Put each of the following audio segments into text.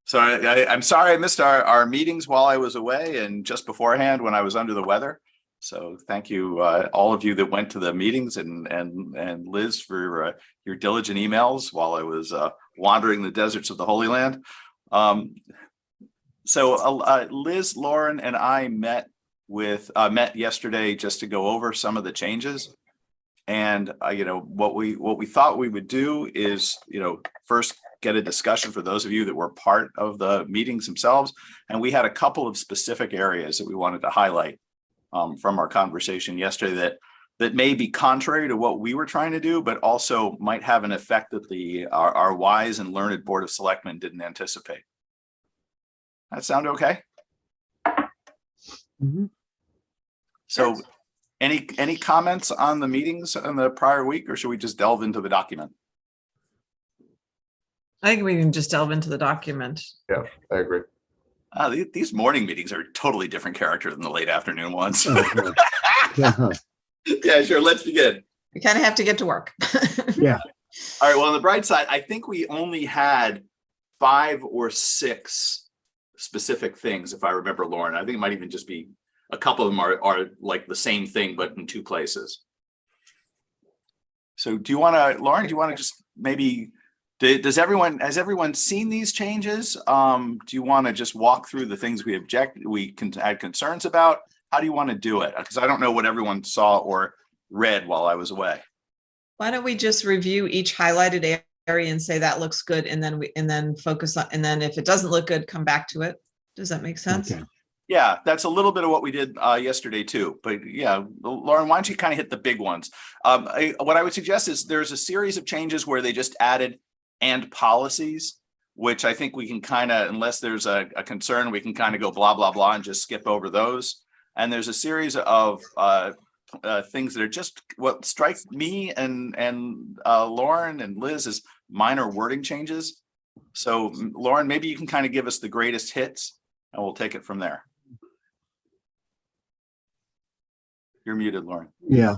So I'm sorry I missed our meetings while I was away and just beforehand when I was under the weather. So thank you, all of you that went to the meetings, and Liz for your diligent emails while I was wandering the deserts of the Holy Land. Liz, Lauren, and I met yesterday just to go over some of the changes. And what we thought we would do is first get a discussion for those of you that were part of the meetings themselves, and we had a couple of specific areas that we wanted to highlight from our conversation yesterday that may be contrary to what we were trying to do, but also might have an effect that our wise and learned Board of Selectmen didn't anticipate. That sound okay? Mm-hmm. So any comments on the meetings in the prior week, or should we just delve into the document? I think we can just delve into the document. Yeah, I agree. These morning meetings are a totally different character than the late afternoon ones. Yeah. Yeah, sure. Let's begin. We kind of have to get to work. Yeah. All right. Well, on the bright side, I think we only had 5 or 6 specific things, if I remember, Lauren. I think it might even just be a couple of them are like the same thing, but in 2 places. So do you want to, Lauren, do you want to just maybe, has everyone seen these changes? Do you want to just walk through the things we had concerns about? How do you want to do it? Because I don't know what everyone saw or read while I was away. Why don't we just review each highlighted area and say that looks good, and then focus on, and then if it doesn't look good, come back to it. Does that make sense? Okay. Yeah, that's a little bit of what we did yesterday too. But yeah, Lauren, why don't you kind of hit the big ones? What I would suggest is there's a series of changes where they just added "and policies," which I think we can kind of, unless there's a concern, we can kind of go blah, blah, blah and just skip over those. And there's a series of things that are just what strike me and Lauren and Liz as minor wording changes. So Lauren, maybe you can kind of give us the greatest hits and we'll take it from there. You're muted, Lauren. Yeah.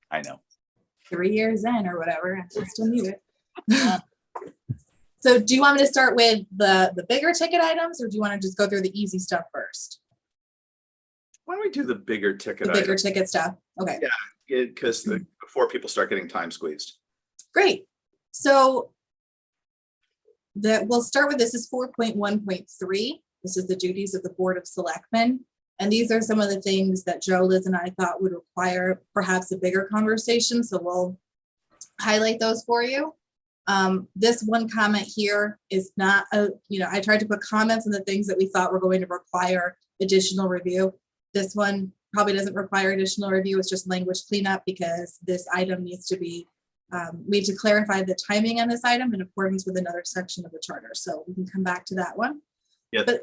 I know. 3 years in or whatever, I'm still muted. So do you want me to start with the bigger ticket items, or do you want to just go through the easy stuff first? Why don't we do the bigger ticket? The bigger ticket stuff. Okay. Yeah, because before people start getting time squeezed. Great. So we'll start with, this is 4.1.3. This is the duties of the Board of Selectmen. And these are some of the things that Joe, Liz, and I thought would require perhaps a bigger conversation. So we'll highlight those for you. This one comment here is not I tried to put comments on the things that we thought were going to require additional review. This one probably doesn't require additional review. It's just language cleanup, because this item needs to be, we need to clarify the timing on this item in accordance with another section of the charter. So we can come back to that one. Yeah, but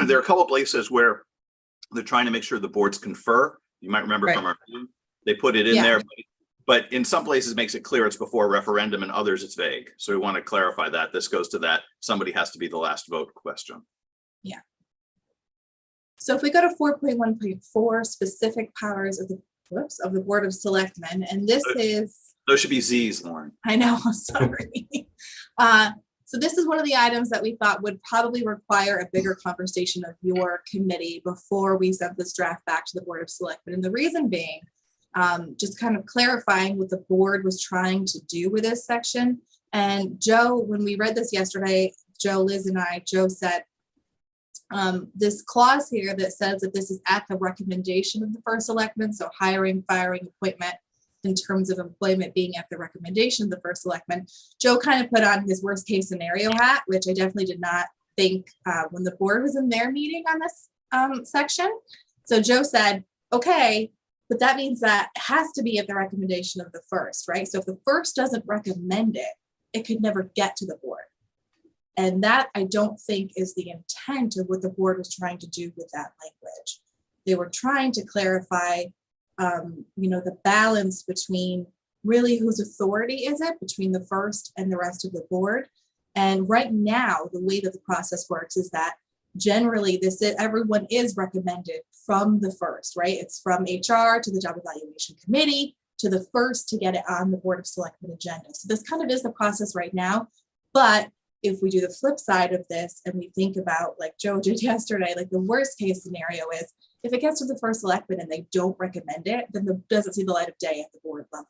there are a couple of places where they're trying to make sure the boards confer. You might remember from our meeting, they put it in there, but in some places it makes it clear it's before referendum, and others it's vague. So we want to clarify that. This goes to that somebody has to be the last vote question. Yeah. So if we go to 4.1.4, specific powers of the Board of Selectmen, and this is, those should be Z's, Lauren. I know, sorry. So this is one of the items that we thought would probably require a bigger conversation of your committee before we sent this draft back to the Board of Selectmen. And the reason being, just kind of clarifying what the board was trying to do with this section. And Joe, when we read this yesterday, Joe, Liz, and Joe said, this clause here that says that this is at the recommendation of the first selectman, so hiring, firing, appointment, in terms of employment being at the recommendation of the first selectman. Joe kind of put on his worst case scenario hat, which I definitely did not think when the board was in their meeting on this section. So Joe said, okay, but that means that it has to be at the recommendation of the first, right? So if the first doesn't recommend it, it could never get to the board. And that, I don't think, is the intent of what the board was trying to do with that language. They were trying to clarify the balance between really whose authority is it between the first and the rest of the board. And right now, the way that the process works is that generally everyone is recommended from the first, right? It's from HR to the job evaluation committee to the first to get it on the Board of Selectmen agenda. So this kind of is the process right now, but if we do the flip side of this and we think about, like Joe did yesterday, like the worst case scenario is if it gets to the first selectman and they don't recommend it, then it doesn't see the light of day at the board level.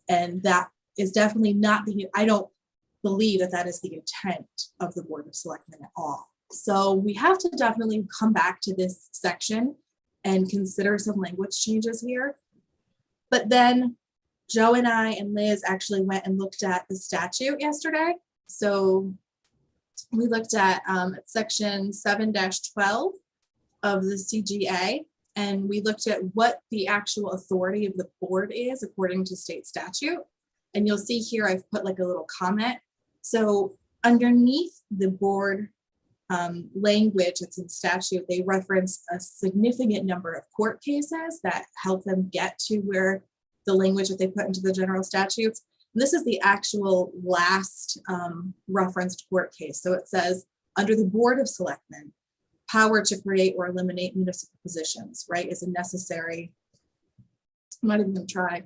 And that is definitely not I don't believe that that is the intent of the Board of Selectmen at all. So we have to definitely come back to this section and consider some language changes here. But then Joe and I and Liz actually went and looked at the statute yesterday. So we looked at section 7-12 of the CGA, and we looked at what the actual authority of the board is according to state statute. And you'll see here, I've put like a little comment. So underneath the board language that's in statute, they reference a significant number of court cases that help them get to where the language that they put into the general statutes. And this is the actual last referenced court case. So it says, under the Board of Selectmen, power to create or eliminate municipal positions, right, is a necessary. I'm not even gonna try.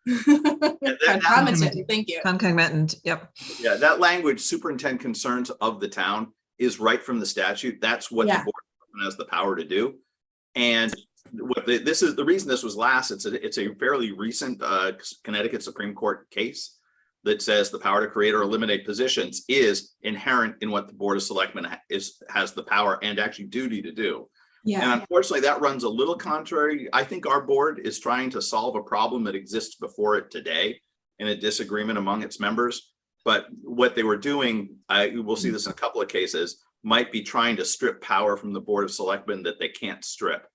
Concomitant, thank you. Concomitant, yep. Yeah, that language, superintend concerns of the town, is right from the statute. That's what the board has the power to do. And what this is, the reason this was last, it's a fairly recent Connecticut Supreme Court case that says the power to create or eliminate positions is inherent in what the Board of Selectmen has the power and actually duty to do. Yeah. And unfortunately, that runs a little contrary. I think our board is trying to solve a problem that exists before it today in a disagreement among its members. But what they were doing, we'll see this in a couple of cases, might be trying to strip power from the Board of Selectmen that they can't strip.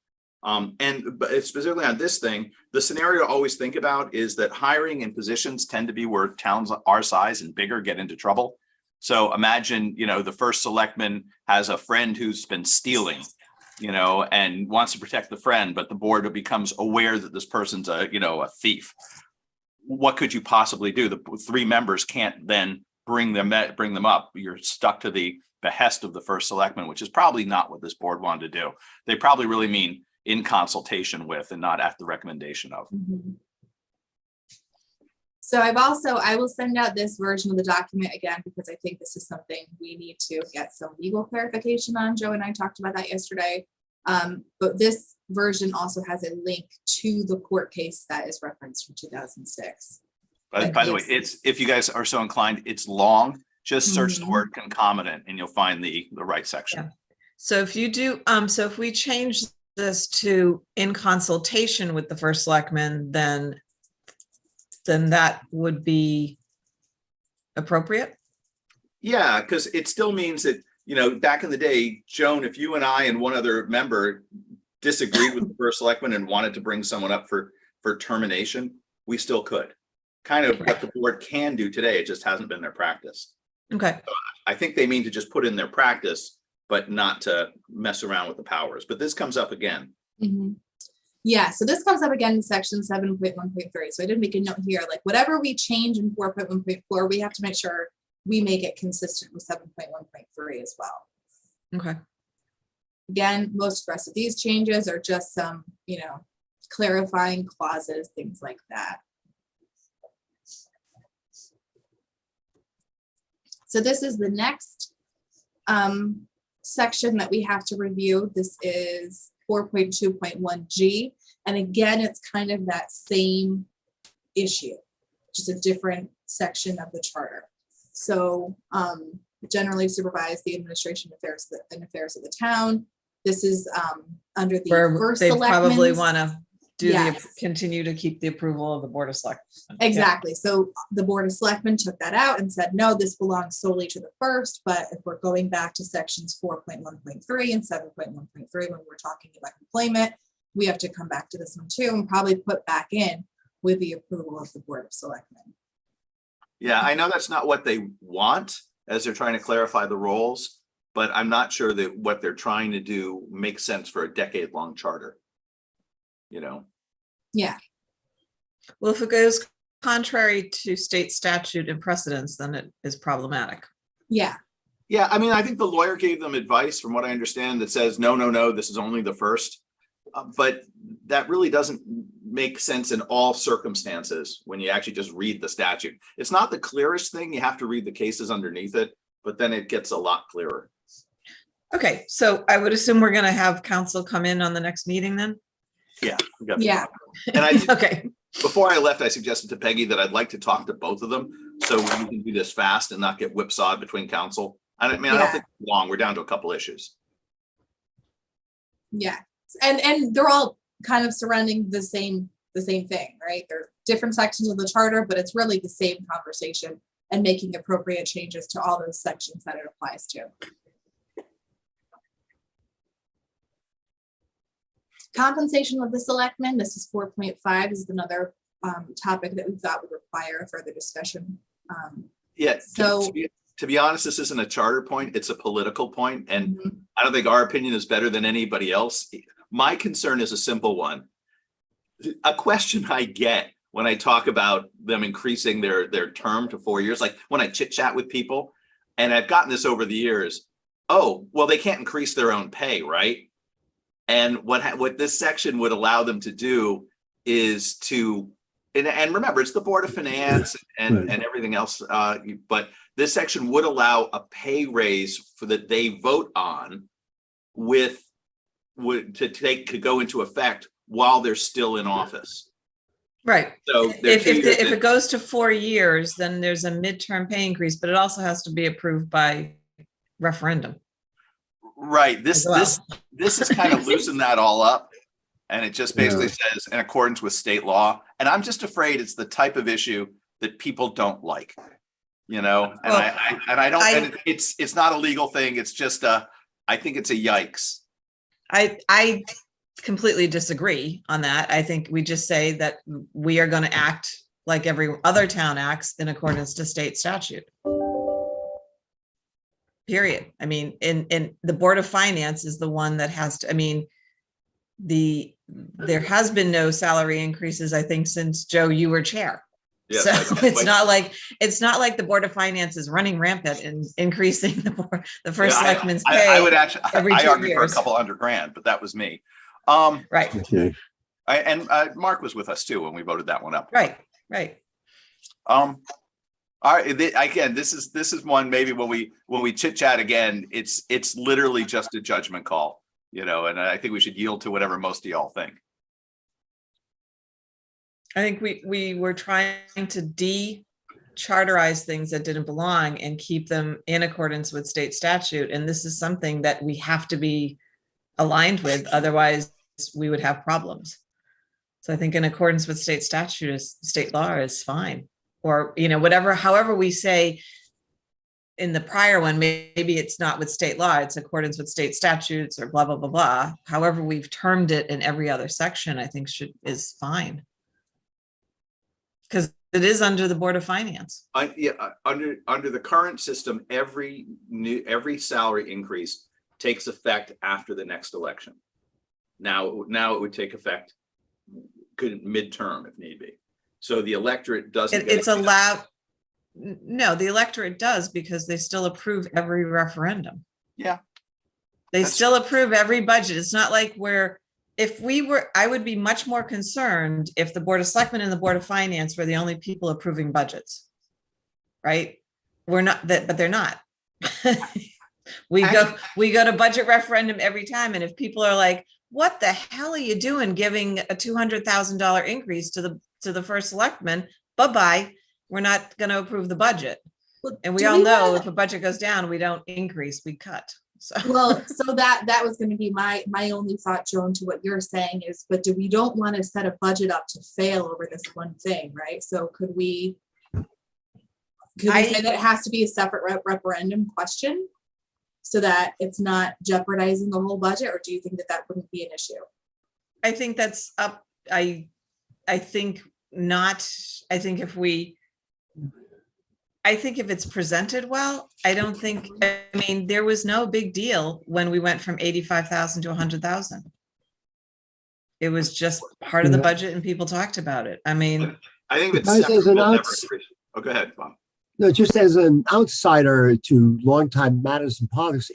But specifically on this thing, the scenario to always think about is that hiring and positions tend to be where towns our size and bigger get into trouble. So imagine, the first selectman has a friend who's been stealing, and wants to protect the friend, but the board becomes aware that this person's a thief. What could you possibly do? The three members can't then bring them up. You're stuck to the behest of the first selectman, which is probably not what this board wanted to do. They probably really mean in consultation with and not at the recommendation of. Mm-hmm. So I will send out this version of the document again, because I think this is something we need to get some legal clarification on. Joe and I talked about that yesterday. But this version also has a link to the court case that is referenced from 2006. By the way, if you guys are so inclined, it's long. Just search the word concomitant and you'll find the right section. Yeah. So if you do, so if we change this to in consultation with the first selectman, then that would be appropriate. Yeah, because it still means that, back in the day, Joan, if you and I and one other member disagreed with the first selectman and wanted to bring someone up for termination, we still could. Kind of what the board can do today. It just hasn't been their practice. Okay. So I think they mean to just put in their practice, but not to mess around with the powers. But this comes up again. Mm-hmm. Yeah, so this comes up again in section 7.1.3. So I did make a note here, like whatever we change in 4.1.4, we have to make sure we make it consistent with 7.1.3 as well. Okay. Again, most of the rest of these changes are just some, clarifying clauses, things like that. So this is the next section that we have to review. This is 4.2.1G. And again, it's kind of that same issue, just a different section of the charter. So generally supervise the administration affairs and affairs of the town. This is under the first they probably selectmen's. want to do Yes. continue to keep the approval of the Board of Selectmen. Exactly. So the Board of Selectmen took that out and said, no, this belongs solely to the first. But if we're going back to sections 4.1.3 and 7.1.3, when we're talking about employment, we have to come back to this one too and probably put back in with the approval of the Board of Selectmen. Yeah, I know that's not what they want as they're trying to clarify the roles, but I'm not sure that what they're trying to do makes sense for a decade-long charter. Yeah. Well, if it goes contrary to state statute and precedents, then it is problematic. Yeah. Yeah, I mean, I think the lawyer gave them advice, from what I understand, that says, no, this is only the first. But that really doesn't make sense in all circumstances when you actually just read the statute. It's not the clearest thing. You have to read the cases underneath it, but then it gets a lot clearer. Okay, so I would assume we're gonna have council come in on the next meeting then? Yeah. we got- Yeah. And Okay, before I left, I suggested to Peggy that I'd like to talk to both of them so we can do this fast and not get whipsawed between council. I mean, I don't Yeah. think it's long. We're down to a couple issues. Yeah, and they're all kind of surrounding the same thing, right? They're different sections of the charter, but it's really the same conversation and making appropriate changes to all those sections that it applies to. Compensation of the selectmen, this is 4.5, this is another topic that we thought would require further discussion. Yeah. So- To be honest, this isn't a charter point. It's a political point, and Mhm. I don't think our opinion is better than anybody else. My concern is a simple one. A question I get when I talk about them increasing their term to 4 years, like when I chit chat with people, and I've gotten this over the years. Oh, well, they can't increase their own pay, right? And what this section would allow them to do is to, and remember, it's the Board of Finance and everything else. But this section would allow a pay raise for that they vote on to go into effect while they're still in office. right. So If it goes to 4 years, then there's a midterm pay increase, but it also has to be approved by referendum. right, this as well. this is kind of loosened that all up. And it just basically says in accordance with state law. And I'm just afraid it's the type of issue that people don't like, and it's not a legal thing. It's just I think it's a yikes. I completely disagree on that. I think we just say that we are going to act like every other town acts in accordance to state statute. Period. I mean, in the Board of Finance is the one that has to, I mean, there has been no salary increases, I think, since Joe, you were chair. Yes, So it's not like the Board of Finance is running rampant and increasing the first selectman's pay. I would actually, every I 2 argued for a years. couple $100,000, but that was me. Right, Okay. Mark was with us too when we voted that one up. right. All right, again, this is one maybe when we chit chat again, it's literally just a judgment call, and I think we should yield to whatever most of y'all think. I think we were trying to de-charterize things that didn't belong and keep them in accordance with state statute. And this is something that we have to be aligned with, otherwise we would have problems. So I think in accordance with state statute, state law is fine. Or, however we say in the prior one, maybe it's not with state law, it's accordance with state statutes or blah, blah, blah, blah. However we've termed it in every other section, I think is fine. Because it is under the Board of Finance. Under the current system, every salary increase takes effect after the next election. Now it would take effect midterm if need be. So the electorate doesn't. It's allowed. No, the electorate does because they still approve every referendum. Yeah. They still approve every budget. It's not like I would be much more concerned if the Board of Selectmen and the Board of Finance were the only people approving budgets. Right? We're not that, but they're not. We go to budget referendum every time. And if people are like, what the hell are you doing giving a $200,000 increase to the first selectman? Bye-bye. We're not going to approve the budget. And we all know if a budget goes down, we don't increase, we cut. So that was going to be my only thought, Joan, to what you're saying is, but we don't want to set a budget up to fail over this one thing, right? So could we say that it has to be a separate referendum question so that it's not jeopardizing the whole budget, or do you think that wouldn't be an issue? I think that's up. I think not. I think if it's presented well, there was no big deal when we went from 85,000 to 100,000. It was just part of the budget and people talked about it. I think it's Guys, as an go ahead, Bob. No, just as an outsider to longtime matters in politics,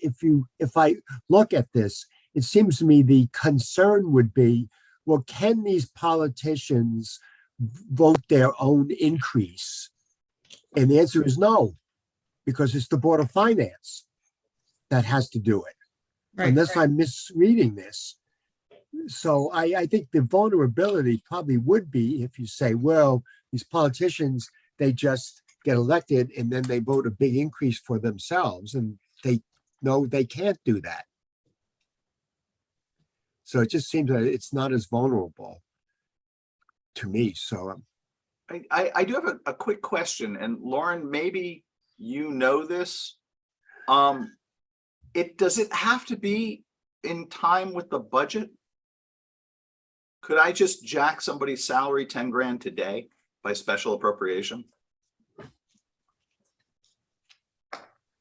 if I look at this, it seems to me the concern would be, well, can these politicians vote their own increase? And the answer is no, because it's the Board of Finance that has to do it, Right. unless I'm misreading this. So I think the vulnerability probably would be if you say, well, these politicians, they just get elected and then they vote a big increase for themselves, and they know they can't do that. So it just seems that it's not as vulnerable to me. So I do have a quick question, and Lauren, maybe you know this. Does it have to be in time with the budget? Could I just jack somebody's salary 10 grand today by special appropriation?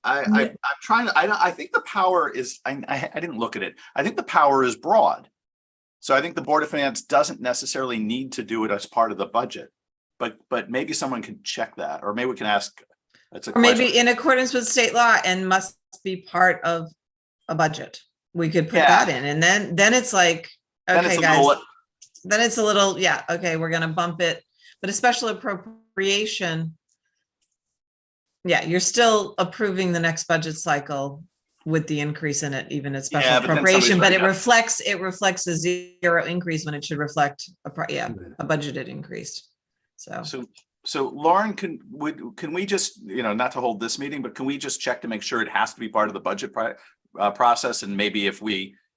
I'm trying to, I think the power is, I didn't look at it. I think the power is broad. So I think the Board of Finance doesn't necessarily need to do it as part of the budget, but maybe someone can check that, or maybe we can ask. That's a Or maybe question. in accordance with state law and must be part of a budget. We could put Yeah. that in, and then it's like, Then it's okay, a guys, little- then it's a little, yeah, okay, we're gonna bump it, but a special appropriation. Yeah, you're still approving the next budget cycle with the increase in it, even at special Yeah, but then appropriation, but somebody's it reflects a zero increase when it should reflect a budgeted increase. So Lauren, can we just, not to hold this meeting, but can we just check to make sure it has to be part of the budget process? And maybe if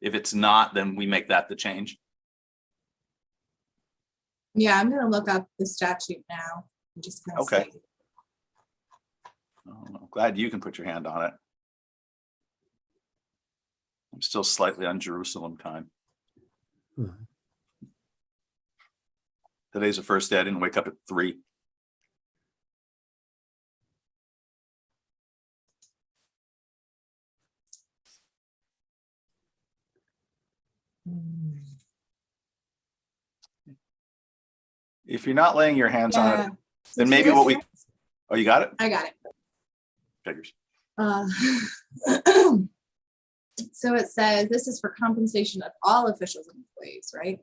it's not, then we make that the change. Yeah, I'm gonna look up the statute now. I'm just gonna Okay. see. Oh, I'm glad you can put your hand on it. I'm still slightly on Jerusalem time. Mhm. Today's the first day I didn't wake up at 3. If you're not laying your hands on Yeah. it, then maybe what we, oh, you got it? I got it. Figures. So it says this is for compensation of all officials and employees, right?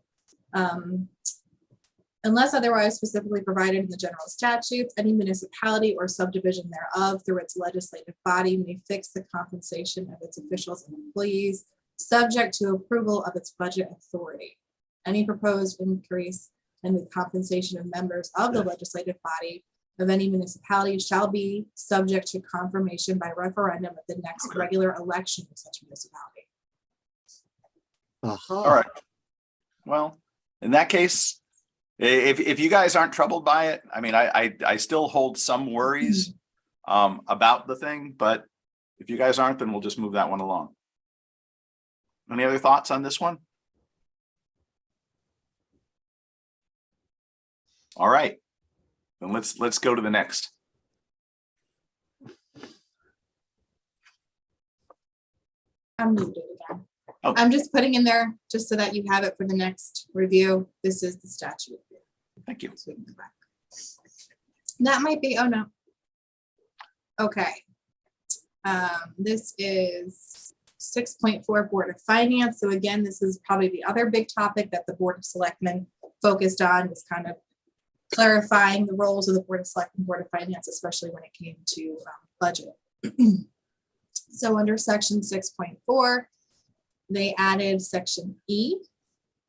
Unless otherwise specifically provided in the general statutes, any municipality or subdivision thereof through its legislative body may fix the compensation of its officials and employees, subject to approval of its budget authority. Any proposed increase in the compensation of members of the legislative body of any municipality shall be subject to confirmation by referendum at the next regular election of such municipality. aha. All right. Well, in that case, if you guys aren't troubled by it, I mean, I still hold some worries about the thing, but if you guys aren't, then we'll just move that one along. Any other thoughts on this one? All right, then let's go to the next. I'm muted again. Oh. I'm just putting in there just so that you have it for the next review. This is the statute. Thank you. So we can go back. That might be, oh no. Okay. This is 6.4 Board of Finance. So again, this is probably the other big topic that the Board of Selectmen focused on, was kind of clarifying the roles of the Board of Selectmen, Board of Finance, especially when it came to budget. So under section 6.4, they added section E.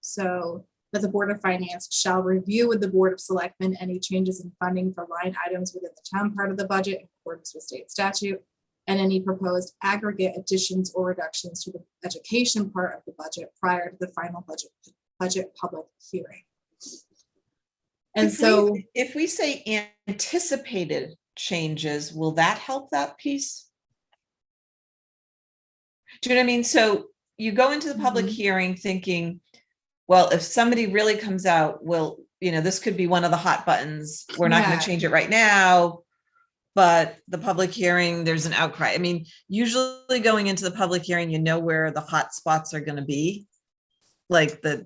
So that the Board of Finance shall review with the Board of Selectmen any changes in funding for line items within the town part of the budget in accordance with state statute, and any proposed aggregate additions or reductions to the education part of the budget prior to the final budget public hearing. And so if we say anticipated changes, will that help that piece? Do you know what I mean? So you go into the public hearing thinking, well, if somebody really comes out, well, this could be one of the hot buttons. We're not going Yeah. to change it right now, but the public hearing, there's an outcry. I mean, usually going into the public hearing, where the hot spots are going to be. Like if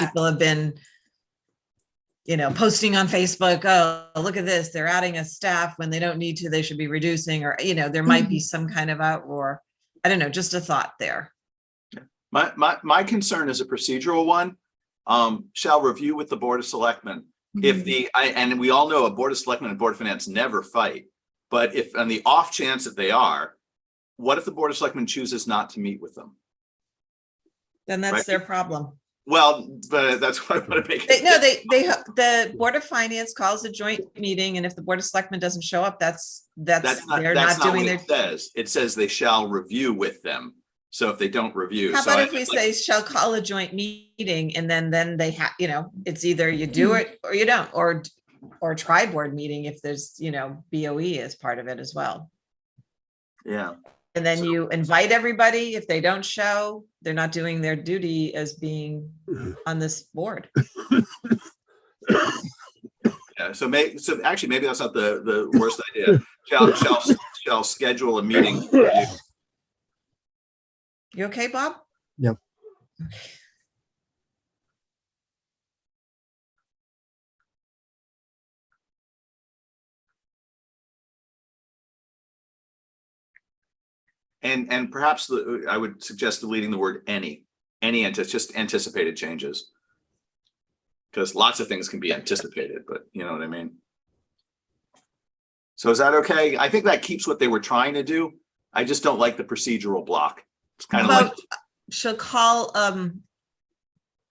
people have been, posting on Facebook, oh, look at this, they're adding a staff when they don't need to, they should be reducing, or, there might be some kind of outroar. I don't know, just a thought there. My concern is a procedural one. Shall review with the Board of Selectmen. If and we all know a Board of Selectmen and Board of Finance never fight, but if on the off chance that they are, what if the Board of Selectmen chooses not to meet with them? Then that's Right. their problem. Well, but that's what I want to make. The Board of Finance calls a joint meeting, and if the Board of Selectmen doesn't show up, That's they're not not doing what their. it says. It says they shall review with them. So if they don't review. How so about I- if we say shall call a joint meeting, and then they have, it's either you do it or you don't, or tri-board meeting if there's, BOE as part of it as well. Yeah. And then So- you invite everybody. If they don't show, they're not doing their duty as being on this board. Yeah, so actually maybe that's not the worst idea. Shall schedule a meeting. You okay, Bob? Yep. And perhaps I would suggest deleting the word any just anticipated changes. Because lots of things can be anticipated, but you know what I mean? So is that okay? I think that keeps what they were trying to do. I just don't like the procedural block. It's kind of like, She'll call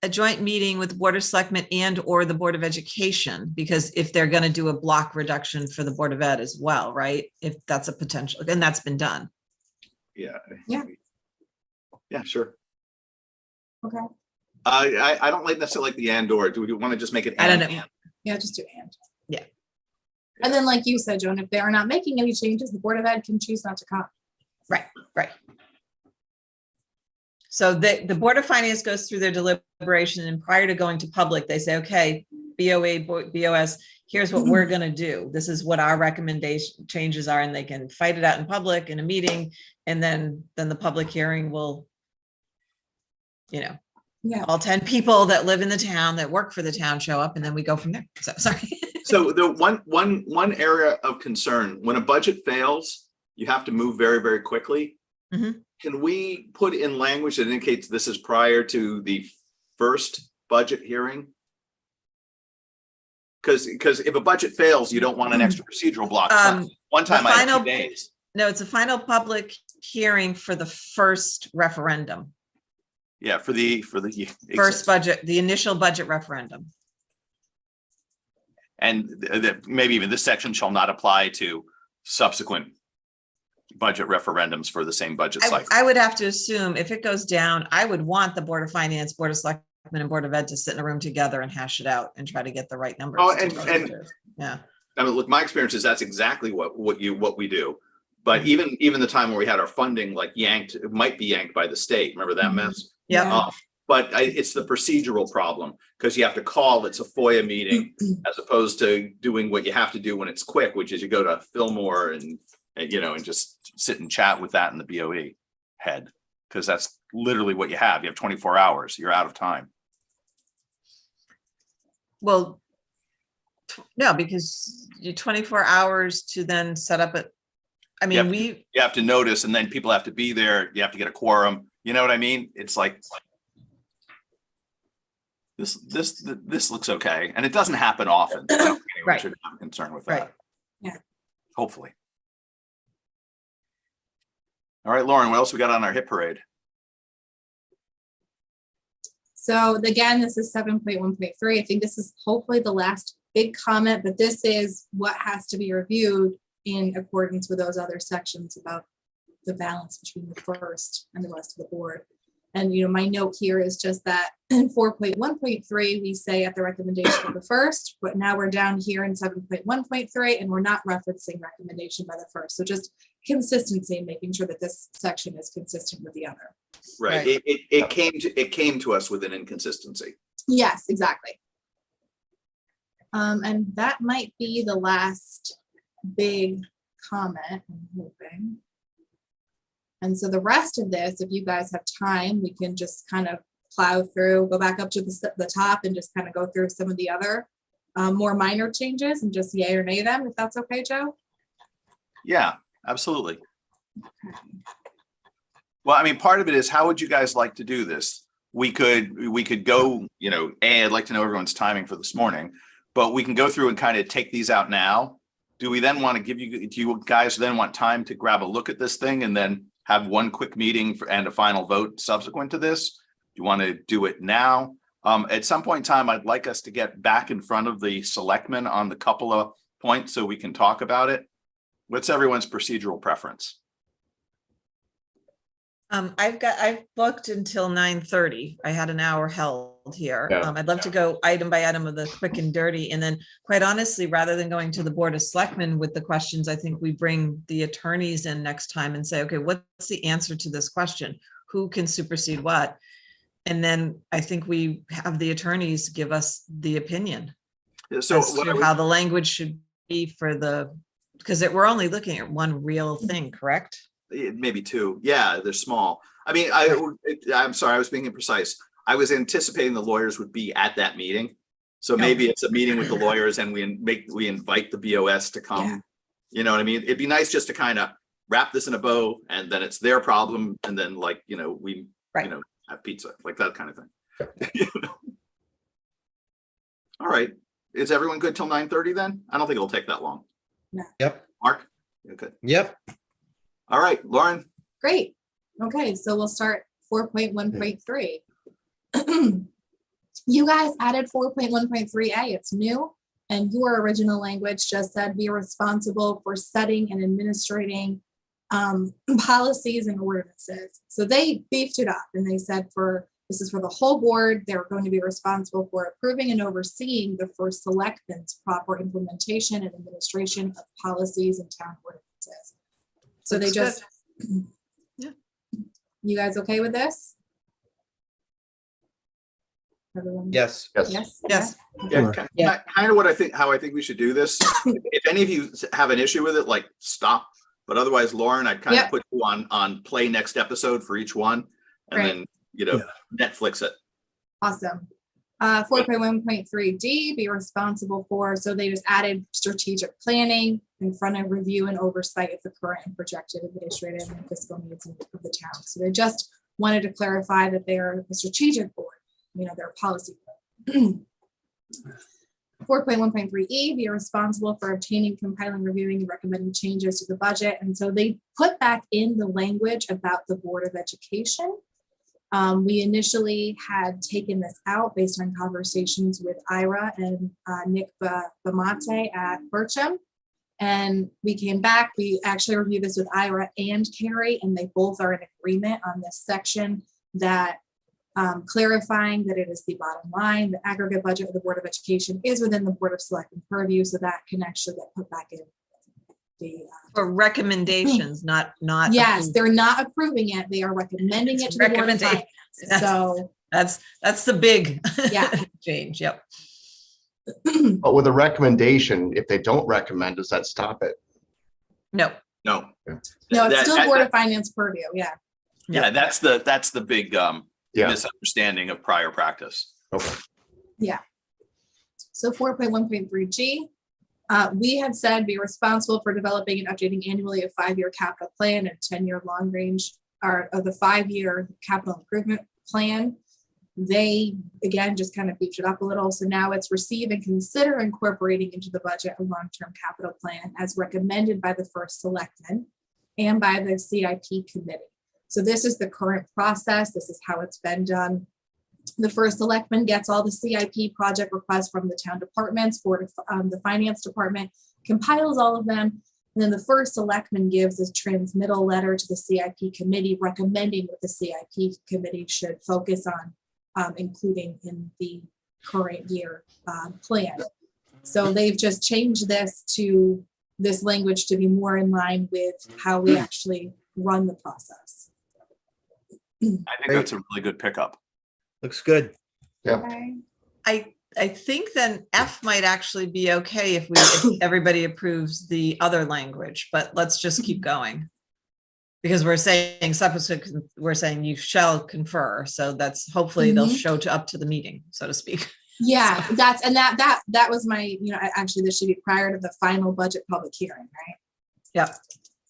a joint meeting with the Board of Selectmen and or the Board of Education, because if they're going to do a block reduction for the Board of Ed as well, right? If that's a potential, and that's been done. Yeah. Yeah, sure. Okay. I don't necessarily like the and or. Do we want to just make it? I don't and? know. Yeah, just do and. Yeah. And then like you said, Joan, if they are not making any changes, the Board of Ed can choose not to come. Right. So the Board of Finance goes through their deliberation, and prior to going to public, they say, okay, BOA, BOS, here's what we're going to do. This is what our recommendation changes are, and they can fight it out in public in a meeting. And then the public hearing will, Yeah. all 10 people that live in the town, that work for the town, show up, and then we go from there. So sorry. So the one area of concern, when a budget fails, you have to move very, very quickly. Mhm. Can we put in language that indicates this is prior to the first budget hearing? Because if a budget fails, you don't want an extra procedural block. One time I had 2 days. No, it's a final public hearing for the first referendum, Yeah, for the first budget, the initial budget referendum. and that maybe even this section shall not apply to subsequent budget referendums for the same budget cycle. I would have to assume if it goes down, I would want the Board of Finance, Board of Selectmen, and Board of Ed to sit in a room together and hash it out and try to get the right numbers. Oh, to vote to. Yeah. I mean, look, my experience is that's exactly what we do. But even the time where we had our funding like yanked, it might be yanked by the state. Remember that mess? Yeah. But it's the procedural problem, because you have to call, it's a FOIA meeting as opposed to doing what you have to do when it's quick, which is you go to Fillmore and just sit and chat with that in the BOE head, because that's literally what you have. You have 24 hours, you're out of time. Well, no, because you 24 hours to then set up it. I mean, You have to notice, and then people have to be there. You have to get a quorum. You know what I mean? It's like this looks okay, and it doesn't happen often. So I don't think anyone Right. should have a concern with Right. that. Yeah. Hopefully. All right, Lauren, what else we got on our hit parade? So again, this is 7.1.3. I think this is hopefully the last big comment, but this is what has to be reviewed in accordance with those other sections about the balance between the first and the rest of the board. And, my note here is just that in 4.1.3, we say at the recommendation of the first, but now we're down here in 7.1.3 and we're not referencing recommendation by the first. So just consistency, making sure that this section is consistent with the other. Right. It came to us with an inconsistency. Yes, exactly. And that might be the last big comment, I'm hoping. And so the rest of this, if you guys have time, we can just kind of plow through, go back up to the top and just kind of go through some of the other more minor changes and just yay or nay them, if that's okay, Joe? Yeah, absolutely. Well, I mean, part of it is how would you guys like to do this? We could go, you know, I'd like to know everyone's timing for this morning, but we can go through and kind of take these out now. Do we then want to do you guys then want time to grab a look at this thing and then have one quick meeting and a final vote subsequent to this? Do you want to do it now? At some point in time, I'd like us to get back in front of the selectmen on the couple of points so we can talk about it. What's everyone's procedural preference? I've booked until 9:30. I had an hour held here. Yeah. I'd love to go item by item of the quick and dirty. And then quite honestly, rather than going to the Board of Selectmen with the questions, I think we bring the attorneys in next time and say, okay, what's the answer to this question? Who can supersede what? And then I think we have the attorneys give us the opinion So as to how the language should be for the, because we're only looking at one real thing, correct? maybe two. Yeah, they're small. I mean, I'm sorry, I was being imprecise. I was anticipating the lawyers would be at that meeting. So maybe it's a meeting with the lawyers and we invite the BOS to come. Yeah. You know what I mean? It'd be nice just to kind of wrap this in a bow and then it's their problem. And then like, you know, we, Right. you know, have pizza, like that kind of thing. You know? All right. Is everyone good till 9:30 then? I don't think it'll take that long. Yep. Mark? You're good. Yep. All right, Lauren. Great. Okay, so we'll start 4.1.3. You guys added 4.1.3a. It's new, and your original language just said be responsible for setting and administrating policies and ordinances. So they beefed it up and they said this is for the whole board. They're going to be responsible for approving and overseeing the first selectmen's proper implementation and administration of policies and town ordinances. So they Looks just, Yeah. You guys okay with this? Everyone? Yes. Yes? Yes. Yeah, Sure. kind of how I think we should do this. If any of you have an issue with it, like stop. But otherwise, Lauren, I'd kind of Yep. put you on play next episode for each one, and Great. then you know Netflix it. Awesome. 4.1.3D, be responsible for, so they just added strategic planning in front of review and oversight of the current and projected administrative and fiscal needs of the town. So they just wanted to clarify that they're a strategic board, you know, they're a policy board. 4.1.3E, be responsible for obtaining, compiling, reviewing, and recommending changes to the budget. And so they put back in the language about the Board of Education. We initially had taken this out based on conversations with Ira and Nick Bamate at Bircham. And we came back, we actually reviewed this with Ira and Carrie, and they both are in agreement on this section that clarifying that it is the bottom line, the aggregate budget of the Board of Education is within the Board of Selectmen purview, so that can actually get put back in. For recommendations, not. Yes, approved. they're not approving it, they are recommending it to the Board of Recommendation. Finance. So, That's the big Yeah. change. Yep. But with a recommendation, if they don't recommend, does that stop it? No. No, no, it's That- still that- Board of Finance purview, yeah. yeah, that's the big Yeah. misunderstanding of prior practice. Okay. So 4.1.3G, we had said be responsible for developing and updating annually a 5-year capital plan and 10-year long range, or of the 5-year capital improvement plan. They, again, just kind of beefed it up a little. So now it's receive and consider incorporating into the budget a long-term capital plan as recommended by the first selectman and by the CIP committee. So this is the current process. This is how it's been done. The first selectman gets all the CIP project requests from the town departments for the finance department, compiles all of them. And then the first selectman gives a transmittal letter to the CIP committee recommending what the CIP committee should focus on, including in the current year plan. So they've just changed this language to be more in line with how we actually run the process. I think that's a really good pickup. Looks good. Okay. I think then F might actually be okay if everybody approves the other language, but let's just keep going. Because we're saying we're saying you shall confer. So that's hopefully they'll show up to the meeting, so to speak. Yeah, So- that was my, actually this should be prior to the final budget public hearing, right? Yep.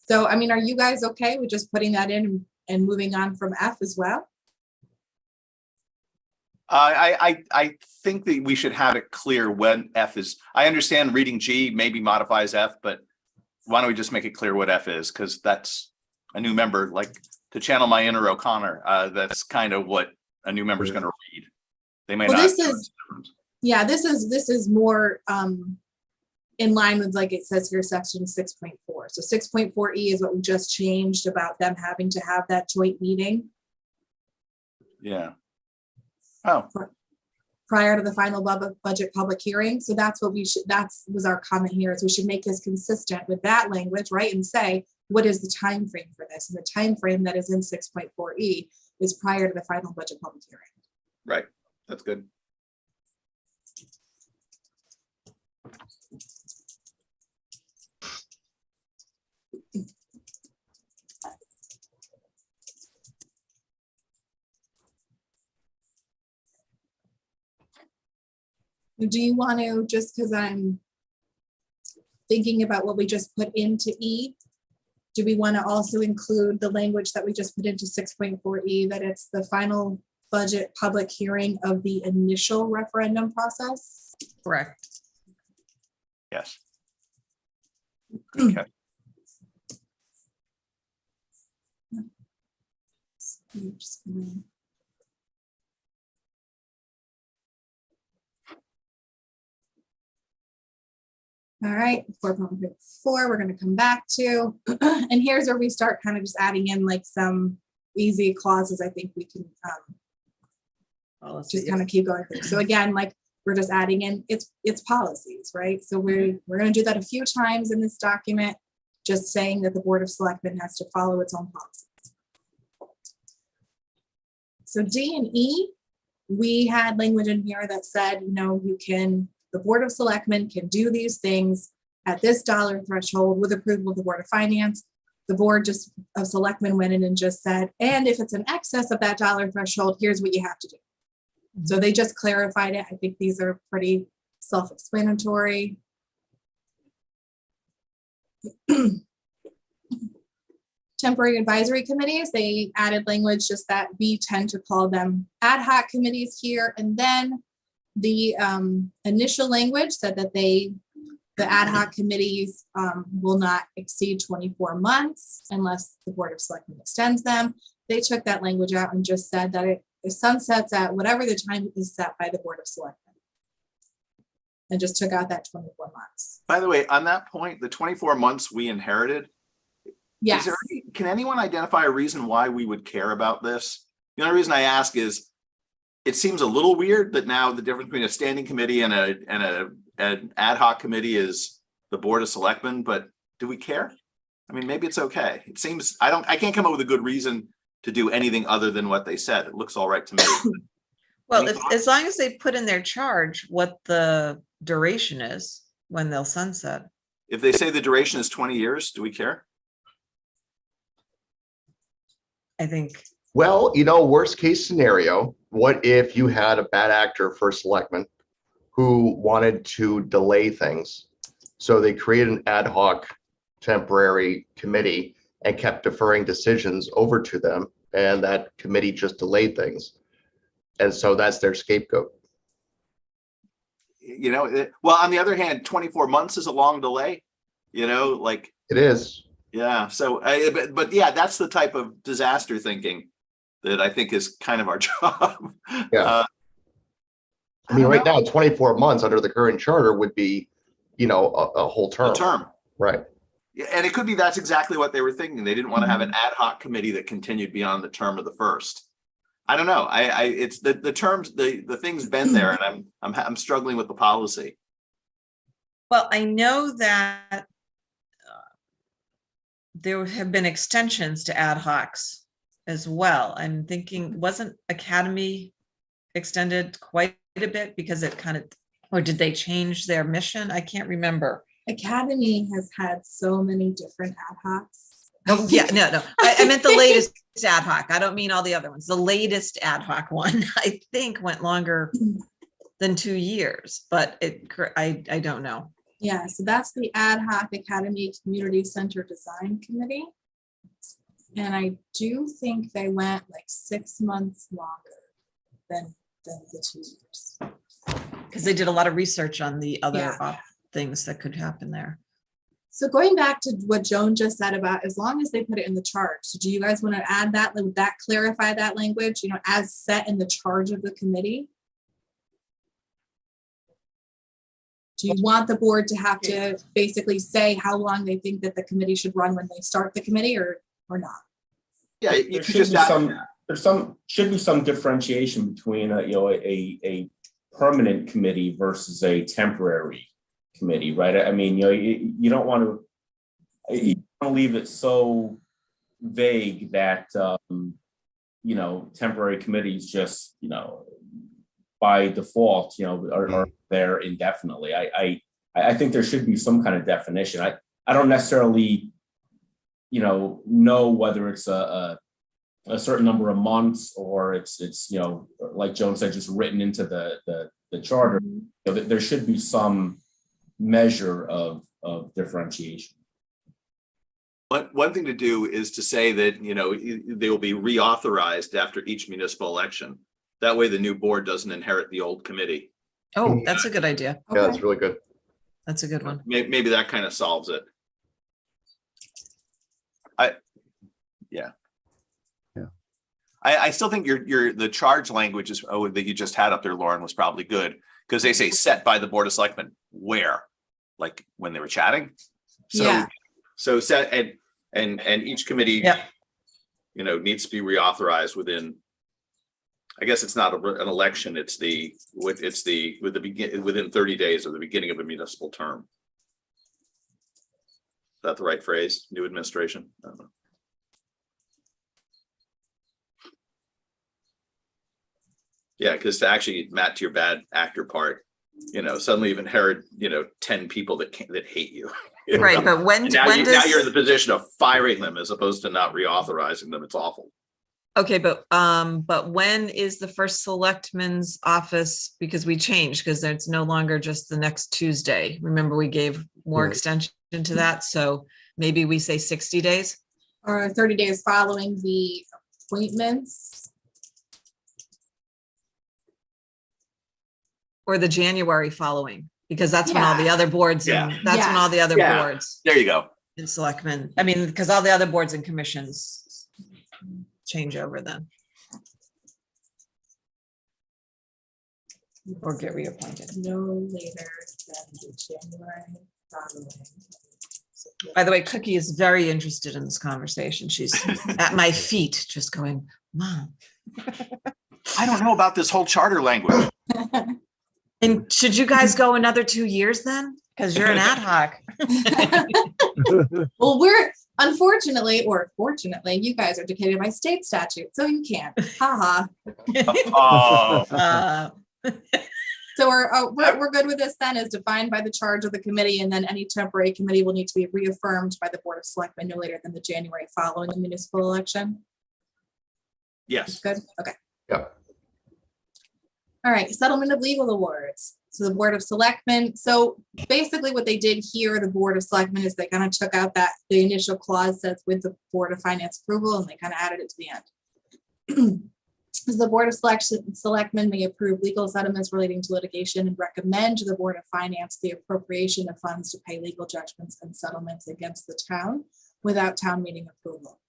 So, I mean, are you guys okay with just putting that in and moving on from F as well? I think that we should have it clear when F is, I understand reading G maybe modifies F, but why don't we just make it clear what F is? Because that's a new member, like to channel my inner O'Connor. That's kind of what a new member is going to read. They may Well, not. this is, yeah, this is more in line with, like it says here, section 6.4. So 6.4E is what we just changed about them having to have that joint meeting Yeah. Oh, prior to the final budget public hearing. So that's what we should, was our comment here, is we should make this consistent with that language, right? And say, what is the time frame for this? And the time frame that is in 6.4E is prior to the final budget public hearing. right. That's good. Do you want to, just because I'm thinking about what we just put into E, do we want to also include the language that we just put into 6.4E, that it's the final budget public hearing of the initial referendum process? Correct. Yes. Okay. All right, 4.4, we're going to come back to, and here's where we start kind of just adding in like some easy clauses. I think we can just kind of keep going through. So again, like we're just adding in it's policies, right? So we're going to do that a few times in this document, just saying that the Board of Selectmen has to follow its own policies. So D and E, we had language in here that said, you know, the Board of Selectmen can do these things at this dollar threshold with approval of the Board of Finance. The Board of Selectmen went in and just said, and if it's in excess of that dollar threshold, here's what you have to do. So they just clarified it. I think these are pretty self-explanatory. Temporary advisory committees, they added language just that we tend to call them ad hoc committees here. And then the initial language said that the ad hoc committees will not exceed 24 months unless the Board of Selectmen extends them. They took that language out and just said that it sunsets at whatever the time is set by the Board of Selectmen. And just took out that 24 months. By the way, on that point, the 24 months we inherited, Yes. can anyone identify a reason why we would care about this? The only reason I ask is it seems a little weird that now the difference between a standing committee and an ad hoc committee is the Board of Selectmen, but do we care? I mean, maybe it's okay. It seems, I can't come up with a good reason to do anything other than what they said. It looks all right to me. Well, as long as they put in their charge what the duration is when they'll sunset. If they say the duration is 20 years, do we care? I think. Well, you know, worst case scenario, what if you had a bad actor for selectmen who wanted to delay things? So they created an ad hoc temporary committee and kept deferring decisions over to them, and that committee just delayed things. And so that's their scapegoat. You know, well, on the other hand, 24 months is a long delay, you know, like. It is. Yeah. So, but yeah, that's the type of disaster thinking that I think is kind of our job. Yeah. I mean, right now, 24 months under the current charter would be, you know, a whole term. A term. Right. Yeah, and it could be that's exactly what they were thinking. They didn't want to have an ad hoc committee that continued beyond the term of the first. I don't know. It's the terms, the thing's been there, and I'm struggling with the policy. Well, I know that there have been extensions to ad hocs as well. I'm thinking, wasn't Academy extended quite a bit because it kind of, or did they change their mission? I can't remember. Academy has had so many different ad hocs. Oh, yeah, no. I meant the latest ad hoc. I don't mean all the other ones. The latest ad hoc one, I think, went longer than 2 years, but I don't know. Yeah, so that's the Ad Hoc Academy Community Center Design Committee. And I do think they went like 6 months longer than the 2 years. Because they did a lot of research on the other Yeah. things that could happen there. So going back to what Joan just said about as long as they put it in the charge. So do you guys want to add that? Would that clarify that language, you know, as set in the charge of the committee? Do you want the board to have to basically say how long they think that the committee should run when they start the committee or not? Yeah, you There could should just be should be some differentiation between a permanent committee versus a temporary committee, right? I mean, you don't want to leave it so vague that temporary committees just by default are there indefinitely. I think there should be some kind of definition. I don't necessarily know whether it's a certain number of months or it's like Joan said, just written into the charter. There should be some measure of differentiation. one thing to do is to say that, they will be reauthorized after each municipal election. That way the new board doesn't inherit the old committee. Oh, that's a good idea. Yeah, that's Okay. really good. That's a good one. Maybe that kind of solves it. I still think the charge language is that you just had up there, Lauren, was probably good because they say set by the Board of Selectmen. Where? Like when they were chatting? Yeah. So set and each committee, Yep. needs to be reauthorized within. I guess it's not an election. Within 30 days of the beginning of a municipal term. Is that the right phrase? New administration? I don't know. Yeah, because actually, Matt, to your bad actor part, suddenly you've inherited, 10 people that hate you. Right, but when And now does you're in the position of firing them as opposed to not reauthorizing them. It's awful. okay, but when is the first selectman's office? Because we changed because it's no longer just the next Tuesday. Remember, we gave more Right. extension to that, so maybe we say 60 days. Or 30 days following the appointments. Or the January following, because that's when all the Yeah. other boards and Yeah. that's when all the other Yeah. boards There you go. and selectmen. I mean, because all the other boards and commissions change over then. Or get reappointed. No later than the January following. By the way, Cookie is very interested in this conversation. She's at my feet, just going, Mom. I don't know about this whole charter language. And should you guys go another 2 years then? Because you're an ad hoc. Well, we're unfortunately or fortunately, you guys are dictated by state statute, so you can't. Haha. Oh, So we're good with this then, as defined by the charge of the committee, and then any temporary committee will need to be reaffirmed by the Board of Selectmen no later than the January following the municipal election. yes. Good. Okay. Yep. All right, settlement of legal awards. So the Board of Selectmen, so basically what they did here, the Board of Selectmen, is they kind of took out the initial clause that's with the Board of Finance approval, and they kind of added it to the end. So the Board of Selectmen may approve legal settlements relating to litigation and recommend to the Board of Finance the appropriation of funds to pay legal judgments and settlements against the town without town meeting approval.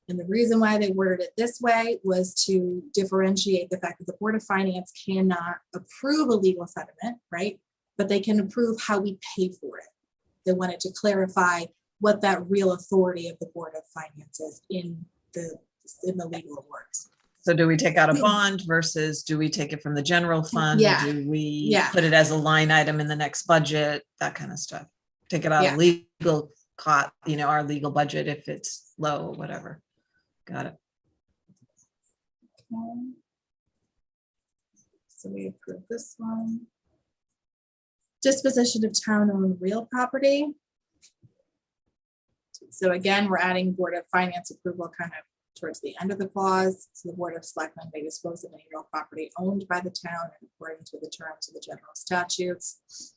And the reason why they worded it this way was to differentiate the fact that the Board of Finance cannot approve a legal settlement, right? But they can approve how we pay for it. They wanted to clarify what that real authority of the Board of Finance is in the legal awards. So do we take out a bond versus do we take it from the general fund? Yeah. Do we Yeah. put it as a line item in the next budget? That kind of stuff. Take it out Yeah. of legal cost, our legal budget if it's low or whatever. Got it. Okay. So we approve this one. Disposition of town-owned real property. So again, we're adding Board of Finance approval kind of towards the end of the clause. So the Board of Selectmen may dispose of any real property owned by the town according to the terms of the general statutes.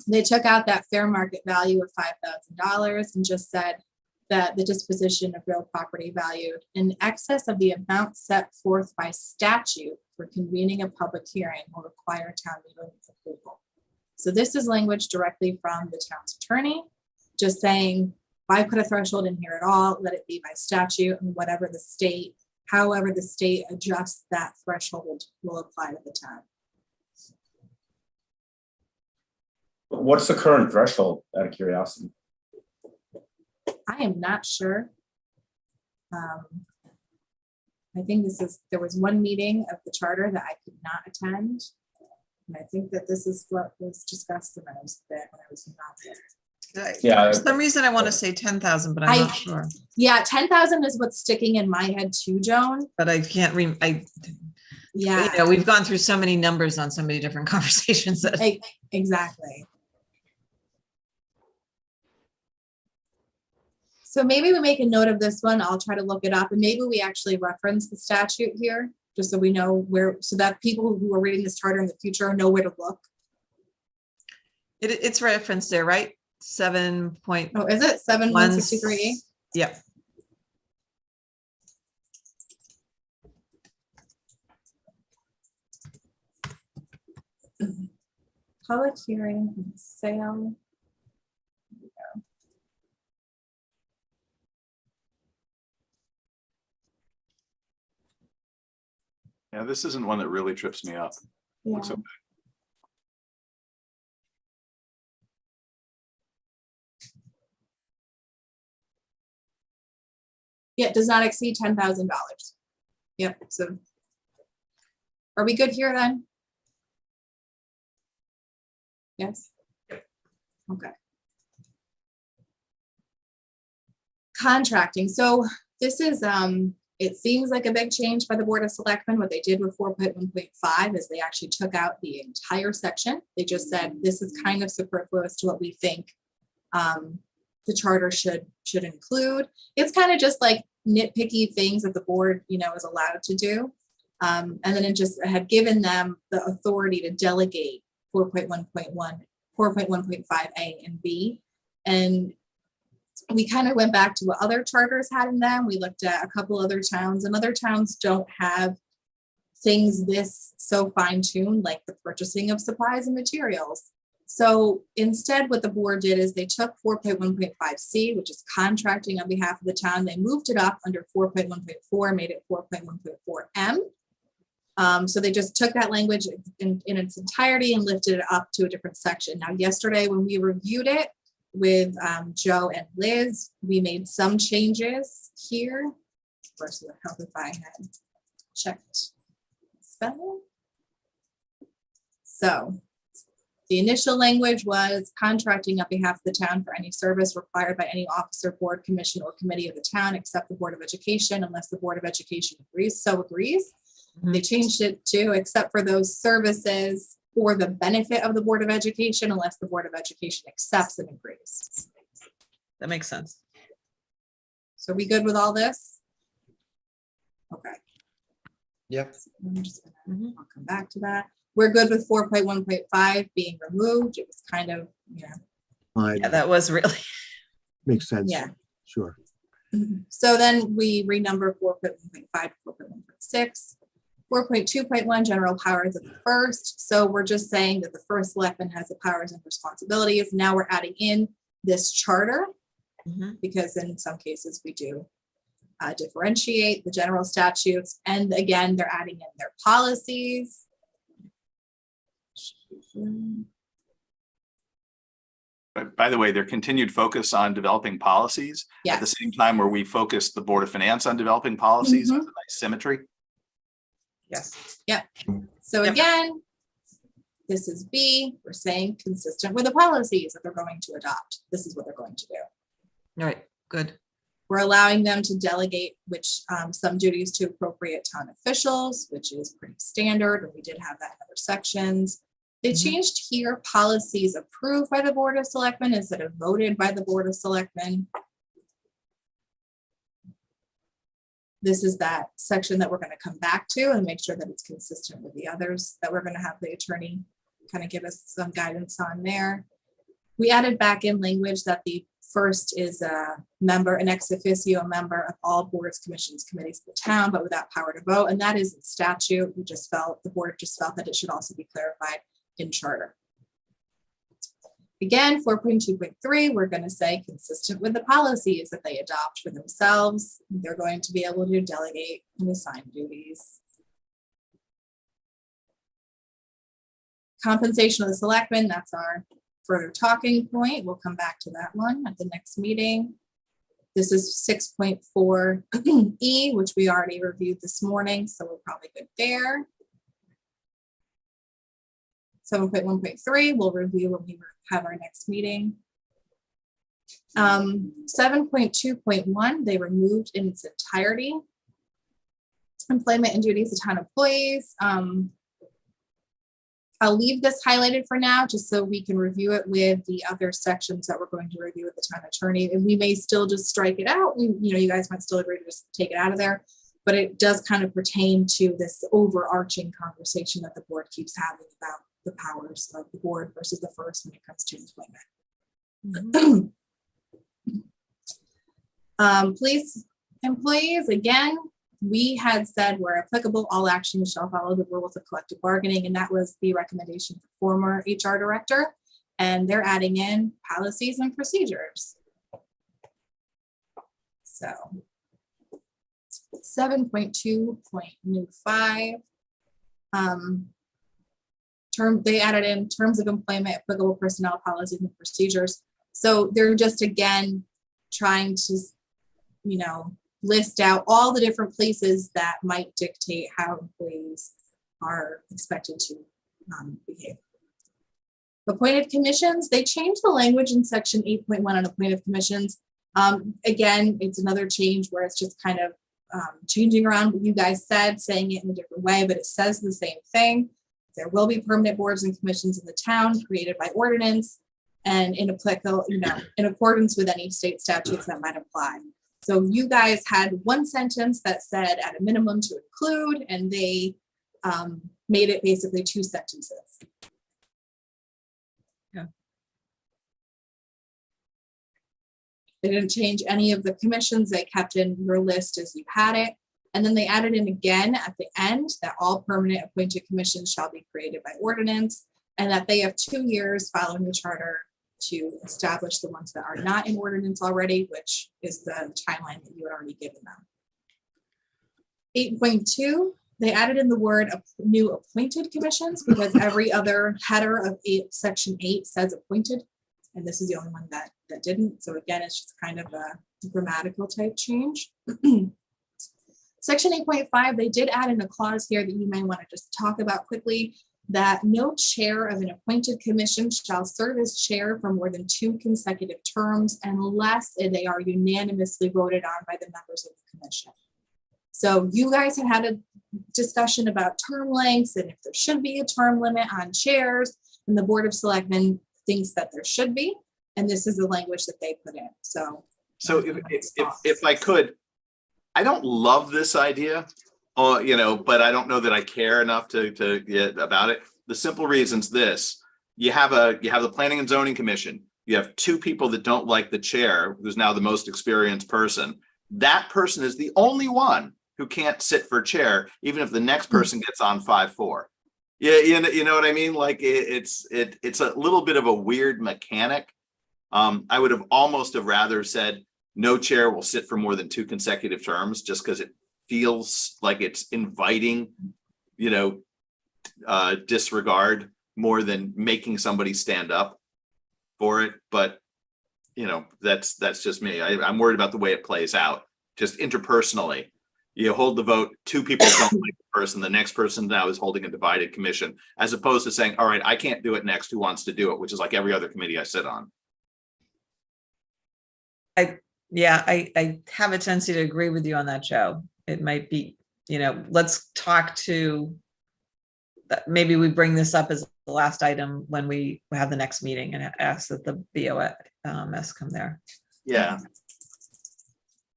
They took out that fair market value of $5,000 and just said that the disposition of real property valued in excess of the amount set forth by statute for convening a public hearing will require town meeting approval. So this is language directly from the town's attorney, just saying, why put a threshold in here at all? Let it be by statute, and whatever the state, however the state adjusts that threshold will apply to the town. What's the current threshold, out of curiosity? I am not sure. I think there was one meeting of the charter that I could not attend. And I think that this is what was discussed when I was there, when I was not there. Yeah. For some reason, I want to say 10,000, but I'm not sure. Yeah, 10,000 is what's sticking in my head too, Joan. But I can't Yeah, you know, we've gone through so many numbers on so many different conversations that exactly. So maybe we make a note of this one. I'll try to look it up, and maybe we actually reference the statute here, just so we know where, so that people who are reading this charter in the future know where to look. it's referenced there, right? 7 point. Oh, is it 7163? Yep. Public hearing, and sale. Yeah, this isn't one that really trips me up. Yeah. Looks okay. Yeah, it does not exceed $10,000. Yep, so. Are we good here then? Yes? Okay. Contracting, so this is, it seems like a big change by the Board of Selectmen. What they did with 4.1.5 is they actually took out the entire section. They just said, this is kind of superfluous to what we think the charter should include. It's kind of just like nitpicky things that the board, you know, is allowed to do. And then it just had given them the authority to delegate 4.1.5A and B. And we kind of went back to what other charters had in them. We looked at a couple other towns, and other towns don't have things this so fine-tuned, like the purchasing of supplies and materials. So instead, what the board did is they took 4.1.5C, which is contracting on behalf of the town. They moved it up under 4.1.4, made it 4.1.4M. So they just took that language in its entirety and lifted it up to a different section. Now, yesterday, when we reviewed it with Joe and Liz, we made some changes here. Of course, it would help if I had checked spelling. So the initial language was contracting on behalf of the town for any service required by any officer, board, commission, or committee of the town, except the Board of Education, unless the Board of Education agrees. Mhm. They changed it to except for those services for the benefit of the Board of Education, unless the Board of Education accepts and agrees. That makes sense. So are we good with all this? Okay. Yep. So I'm just gonna, Mhm. I'll come back to that. We're good with 4.1.5 being removed. It was kind of, Fine. Yeah, that was really. Makes sense. yeah. Sure. So then we renumber 4.1.5 to 4.1.6. 4.2.1, general powers of the first. So we're just saying that the first selectman has the powers and responsibilities. Now we're adding in this charter, Mhm. because in some cases we do differentiate the general statutes. And again, they're adding in their policies. But by the way, their continued focus on developing policies at the Yes. same time where we focused the Board of Finance on developing policies, Mhm. that's a nice symmetry. Yes. So Yep. again, this is B. We're saying consistent with the policies that they're going to adopt. This is what they're going to do. All right, good. We're allowing them to delegate some duties to appropriate town officials, which is pretty standard, and we did have that in other sections. They Mhm. changed here policies approved by the Board of Selectmen instead of voted by the Board of Selectmen. This is that section that we're going to come back to and make sure that it's consistent with the others that we're going to have the attorney kind of give us some guidance on there. We added back in language that the first is a member, an ex officio member of all boards, commissions, committees of the town, but without power to vote. And that is in statute. The board just felt that it should also be clarified in charter. Again, 4.2.3, we're going to say consistent with the policies that they adopt for themselves, they're going to be able to delegate and assign duties. Compensation of the selectmen, that's our further talking point. We'll come back to that one at the next meeting. This is 6.4E, which we already reviewed this morning, so we're probably good there. 7.1.3, we'll review when we have our next meeting. 7.2.1, they removed in its entirety. Employment and duties of town employees. I'll leave this highlighted for now, just so we can review it with the other sections that we're going to review with the town attorney. And we may still just strike it out. You guys might still agree to just take it out of there, but it does kind of pertain to this overarching conversation that the board keeps having about the powers of the board versus the first when it comes to employment. Police employees, again, we had said where applicable, all actions shall follow the rules of collective bargaining, and that was the recommendation of the former HR director, and they're adding in policies and procedures. So 7.2.5, they added in terms of employment, applicable personnel policies and procedures. So they're just, again, trying to, list out all the different places that might dictate how employees are expected to behave. Appointed commissions, they changed the language in section 8.1 on appointed commissions. Again, it's another change where it's just kind of changing around what you guys said, saying it in a different way, but it says the same thing. There will be permanent boards and commissions in the town created by ordinance and in accordance with any state statutes that might apply. So you guys had one sentence that said at a minimum to include, and they made it basically two sentences. Yeah. They didn't change any of the commissions. They kept in your list as you had it. And then they added in again at the end that all permanent appointed commissions shall be created by ordinance, and that they have 2 years following the charter to establish the ones that are not in ordinance already, which is the timeline that you had already given them. 8.2, they added in the word new appointed commissions because every other header of section 8 says appointed, and this is the only one that didn't. So again, it's just kind of a grammatical type change. Section 8.5, they did add in a clause here that you may want to just talk about quickly, that no chair of an appointed commission shall serve as chair for more than 2 consecutive terms unless they are unanimously voted on by the members of the commission. So you guys had a discussion about term lengths and if there should be a term limit on chairs, and the Board of Selectmen thinks that there should be, and this is the language that they put in. So if I could, I don't love this idea. But I don't know that I care enough to get about it. The simple reason's this: you have the Planning and Zoning Commission. You have 2 people that don't like the chair, who's now the most experienced person. That person is the only one who can't sit for chair, even if the next person gets on 5-4. Yeah, you know what I mean? Like it's a little bit of a weird mechanic. I would have almost rather said no chair will sit for more than 2 consecutive terms, just because it feels like it's inviting, disregard more than making somebody stand up for it. But, that's just me. I'm worried about the way it plays out. Just interpersonally, you hold the vote, 2 people don't like the person, the next person now is holding a divided commission, as opposed to saying, all right, I can't do it next, who wants to do it, which is like every other committee I sit on. I have a tendency to agree with you on that, Joe. It might be, let's talk to, maybe we bring this up as the last item when we have the next meeting and ask that the BOS come there. Yeah.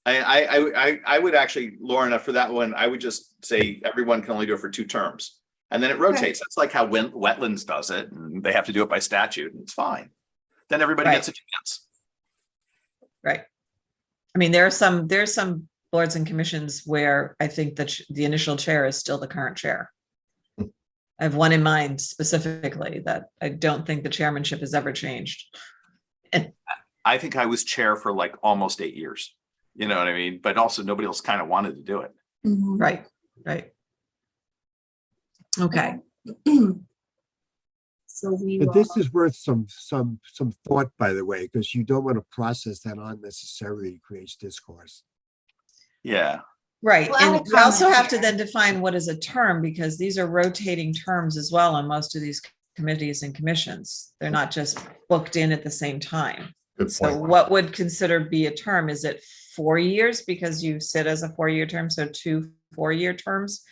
I would actually, Lauren, for that one, I would just say everyone can only do it for 2 terms. And then it rotates. That's like how wetlands does it. And they have to do it by statute, and it's fine. then everybody Right. gets a chance. Right. I mean, there's some boards and commissions where I think that the initial chair is still the current chair. I have one in mind specifically that I don't think the chairmanship has ever changed. I think I was chair for like almost 8 years. You know what I mean? But also nobody else kind of wanted to do it. Mhm. Right, right. Okay, So we But this will, is worth some thought, by the way, because you don't want to process that unnecessarily creates discourse. Yeah. right. Well, add a And we also comment have to here. then define what is a term, because these are rotating terms as well on most of these committees and commissions. They're not just booked in at the same time. Good So point. what would consider be a term? Is it 4 years because you sit as a 4-year term, so 2 4-year terms?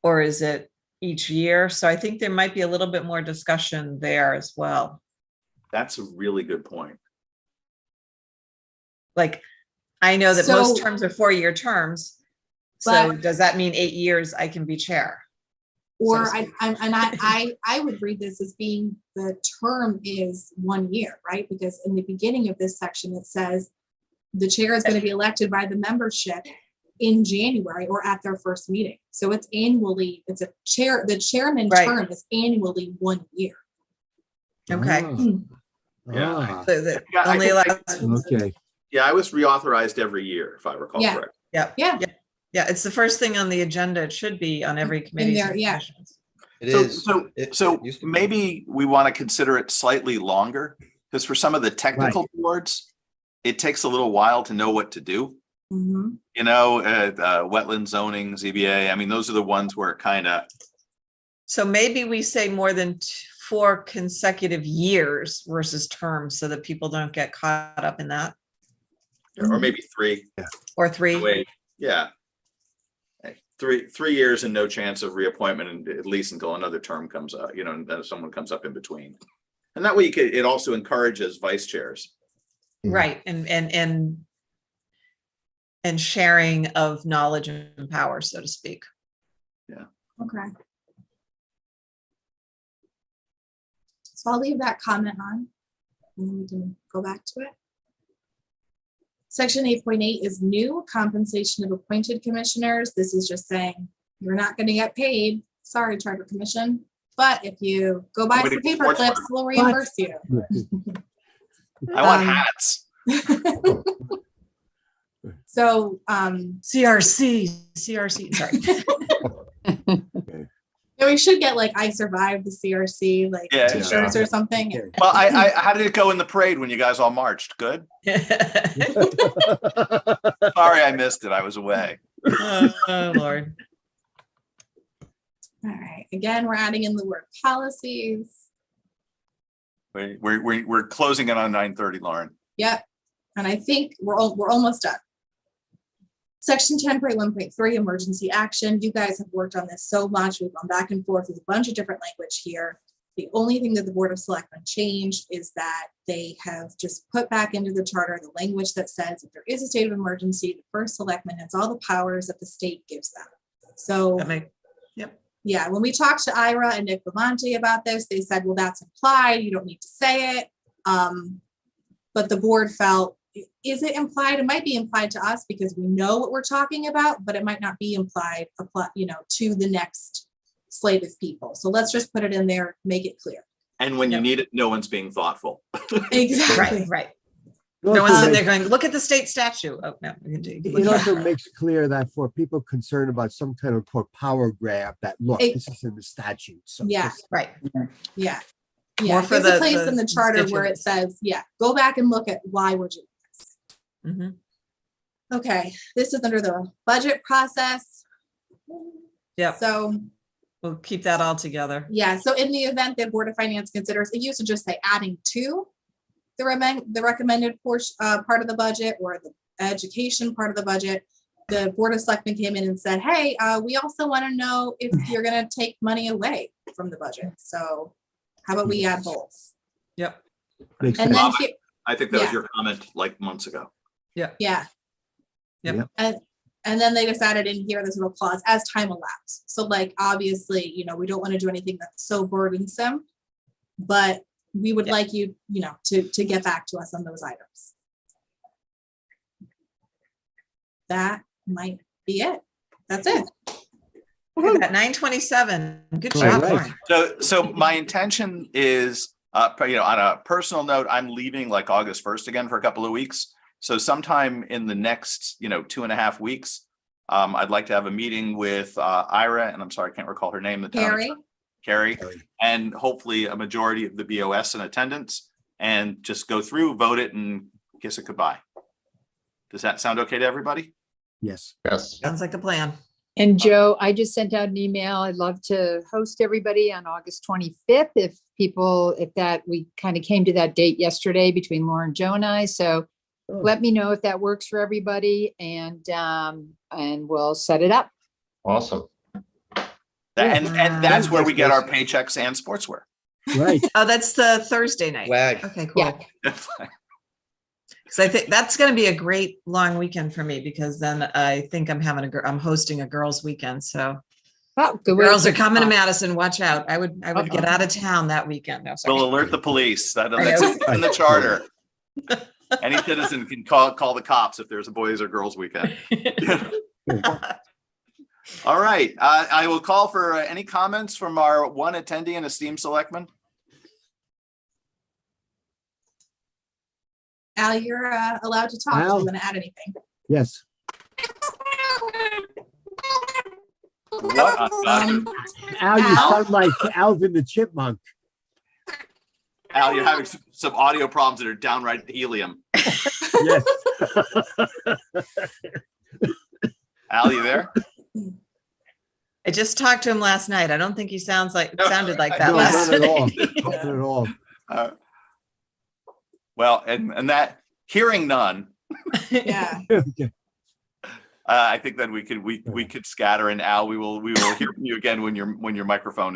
Or is it each year? So I think there might be a little bit more discussion there as well. That's a really good point. Like, I know that most So- terms are 4-year terms. So But- does that mean 8 years I can be chair? or so to I would read this as being the term is 1 year, right? Because in the beginning of this section, it says the chair is going to be elected by the membership in January or at their first meeting. So it's annually, it's a chair, the chairman Right. term is annually 1 year. Okay. Yeah. Ah, So that Yeah, I only think allows, okay. Yeah, I was reauthorized every year, if I recall Yeah. correct. yeah, Yeah. yeah, it's the first thing on the agenda. It should be on every committee. there, yeah. It So, is. so, It- so it used to be. maybe we want to consider it slightly longer, because for some of the technical boards, it takes a little while to know what to do. Mhm. You know, wetland zoning, ZBA, I mean, those are the ones where it kind of, So maybe we say more than 4 consecutive years versus terms so that people don't get caught up in that, or maybe 3. or 3. Wait, yeah. 3 years and no chance of reappointment, and at least until another term comes up, you know, and then someone comes up in between. And that way it also encourages vice chairs. Right, and sharing of knowledge and power, so to speak. Okay. So I'll leave that comment on, and then we can go back to it. Section 8.8 is new compensation of appointed commissioners. This is just saying you're not going to get paid. Sorry, Charter Commission. But if you go buy Nobody some gets paper more clips, we'll reimburse you. I want Um, hats. So, CRC, sorry. yeah, we should get like I survived the CRC, like Yeah. t-shirts or something. Okay. Well, how did it go in the parade when you guys all marched? Good? Sorry, I missed it. I was away. Oh, Lord. All right, again, we're adding in the word policies. We're closing it on 9:30, Lauren. Yep, and I think we're almost done. Section 10.1.3, emergency action. You guys have worked on this so much. We've gone back and forth with a bunch of different language here. The only thing that the Board of Selectmen changed is that they have just put back into the charter the language that says if there is a state of emergency, the first selectman has all the powers that the state gives them. So That make, yeah, when we talked to Ira and Nick Bemonte about this, they said, well, that's implied. You don't need to say it. But the board felt, is it implied? It might be implied to us because we know what we're talking about, but it might not be implied, to the next slate of people. So let's just put it in there, make it clear. And when you Yep. need it, no one's being thoughtful. Exactly. right, right. It No also one's in makes- there going, look at the state statute. Oh, no. we can do- It also makes clear that for people concerned about some kind of quote power grab, that look, It- this is in the statute. So Yeah. just- Right. Yeah. More Yeah, for there's a the- place the in the charter where it constituents. says, yeah, go back and look at why we're doing this. Mhm. Okay, this is under the budget process. Yep, So we'll keep that all together. yeah, so in the event that Board of Finance considers, it used to just say adding to the recommended portion, part of the budget or the education part of the budget. The Board of Selectmen came in and said, hey, we also want to know if you're gonna take money away from the budget. So how about we add both? Yep, Makes And sense. then, I think that was Yeah. your comment like months ago. yeah. Yep. And then they just added in here this little clause, as time allows. So like, obviously, we don't want to do anything that's so burdensome. But we would Yeah. like you, to get back to us on those items. That might be it. That's it. Look at that, 9:27. Good All job, right. Lauren. So my intention is, on a personal note, I'm leaving like August 1st again for a couple of weeks. So sometime in the next, 2.5 weeks, I'd like to have a meeting with Ira, and I'm sorry, I can't recall her name. Carrie, and hopefully a majority of the BOS in attendance, and just go through, vote it, and kiss it goodbye. Does that sound okay to everybody? Yes. Yes. Sounds like a plan. And Joe, I just sent out an email. I'd love to host everybody on August 25th. If we kind of came to that date yesterday between Lauren, Joe and I. So Oh. let me know if that works for everybody and we'll set it up. Awesome. And that's where we get our Thanks, paychecks and sportswear. Right. Oh, that's the Thursday night. Flag. Okay, cool. Yeah. Because I think that's going to be a great long weekend for me, because then I think I'm hosting a girls' weekend. So Oh, good way to girls are kick it coming to off. Madison. Watch out. I would get out of town that weekend. No, sorry. We'll alert the police. That's know. in the charter. Any citizen can call the cops if there's a boys or girls weekend. All right. I will call for any comments from our one attendee and esteemed selectman. Al, you're allowed to talk if Al? you want to add anything. Yes. What on God's Al, you Al? sound like Alvin the Chipmunk. Al, you're having some audio problems that are downright helium. Yes. Al, you there? I just talked to him last night. I don't think he sounded like No, that No, last not at all. night. Not at all. Well, and that hearing none, Yeah. Okay. I think that we could scatter, and Al, we will hear from you again when your microphone